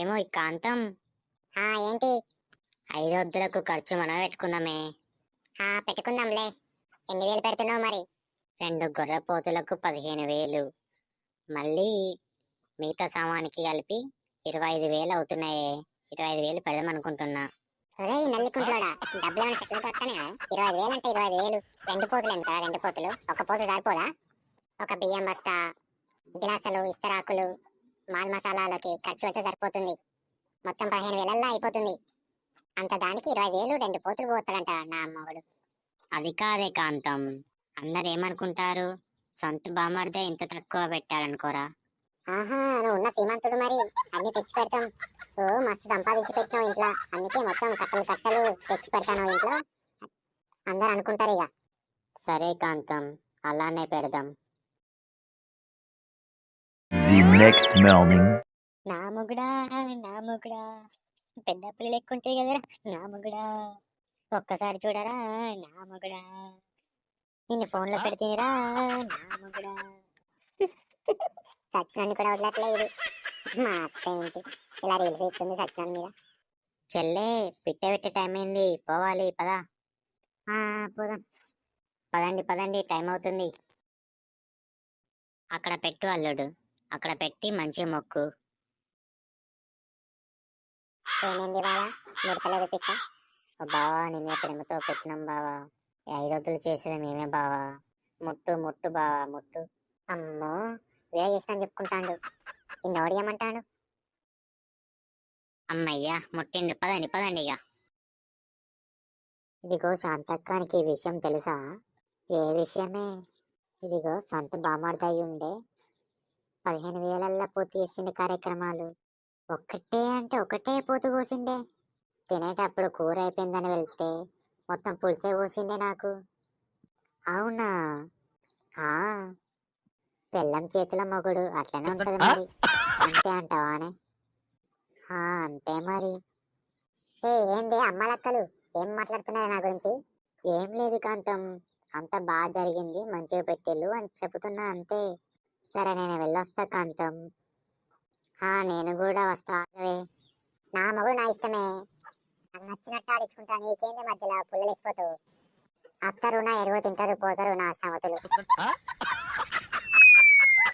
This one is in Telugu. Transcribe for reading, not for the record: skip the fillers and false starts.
ఏమో ఈ కాంతం ఏంటి? 5 వద్దులకు ఖర్చు మనం పెట్టుకుందామే. పెట్టుకుందాంలే. ఎన్ని వేలు పెడుతున్నావు మరి? 2 గొర్రెపోతులకు 15,000, మళ్ళీ మిగతా సామానికి కలిపి 25,000 అవుతున్నాయే. 25,000 పెడదాం అనుకుంటున్నా. ఒరే నల్లికుంట్లోడా, డబ్బులు ఏమైనా చెట్లు కట్టనే? 25,000 అంటే 25,000. 2 పోతులు ఎంత? 2 పోతులు ఒక పోతు సరిపోదా? ఒక బియ్యం బస్తా, గిలాసులు, ఇస్తరాకులు, మాల్ మసాలాలకి ఖర్చు అయితే సరిపోతుంది. మొత్తం 15,000 అయిపోతుంది. అంత దానికి 20,000 2 పోతులు పోతాడంట నా అమ్మఒడు. అది కాదే కాంతం, అందరు ఏమనుకుంటారు? సొంత బామర్దే ఇంత తక్కువ పెట్టాడనుకోరా. నువ్వు ఉన్న శ్రీమంతుడు, మరి అన్ని తెచ్చి పెడతాం. ఓ మస్తు సంపాదించి పెట్టినావు ఇంట్లో, అందుకే మొత్తం కట్టలు కట్టలు తెచ్చి పెడతాను ఇంట్లో. అందరు అనుకుంటారు ఇక. సరే కాంతం, అలానే పెడదాం. The next morning. నా మొగుడా, నా మొగుడా, పెద్ద పిల్లలు ఎక్కువ ఉంటాయి కదరా నా మొగుడా, ఒక్కసారి చూడరా నా మొగుడా, నిన్ను ఫోన్లో పెడితేరా నా మొగుడా. సచ్చినాన్ని కూడా వదలట్లేదు మా అత్త. ఏంటి ఇలా రీల్ పెడుతుంది సచ్చినాన్ని మీద? చెల్లే, పెట్టే టైం అయింది, పోవాలి పదా. పోదాం. పదండి పదండి, టైం అవుతుంది. అక్కడ పెట్టు అల్లుడు, అక్కడ పెట్టి మంచి మొక్కు. ఏమైంది బావా, ముడతలేదు పిట్ట? బావా, నిన్నే ప్రేమతో పెట్టినాం బావా. 5 వద్దులు చేసేది మేమే బావా. ముట్టు ముట్టు బావా, ముట్టు. అమ్మో, వేరే చేసిన చెప్పుకుంటాడు. ఇన్నోడియమంటాడు. అమ్మయ్యా, ముట్టిండు. పదండి పదండి ఇక. ఇదిగో శాంతక్కానికి ఈ విషయం తెలుసా? ఏ విషయమే? ఇదిగో సొంత బామార్దయ్యి ఉండే 15,000 పూర్తి చేసిండే కార్యక్రమాలు. ఒక్కటే అంటే ఒకటే పోతు కోసిండే. తినేటప్పుడు కూర అయిపోయిందని వెళ్తే మొత్తం పులిసే పోసిండే నాకు. అవునా? పెళ్ళం చేతుల మొగుడు అట్లనే ఉంటది మరి. అంతే అంటావానే? అంతే మరి. ఏంది అమ్మలక్కలు ఏం మాట్లాడుతున్నాయి నా గురించి? ఏం లేదు కాంతం, అంత బాగా జరిగింది, మంచిగా పెట్టేళ్ళు అని చెబుతున్నా అంతే. సరే, నేను వెళ్ళొస్తా కాంతం. నేను కూడా వస్తా. నా మగుడు నా ఇష్టమే, నాకు నచ్చినట్టు ఆడించుకుంటా. నీకేంది మధ్యలో పుల్లలేసిపోతావు? అత్తరు నా ఎరువు తింటారు, పోతారు నా సమతులు.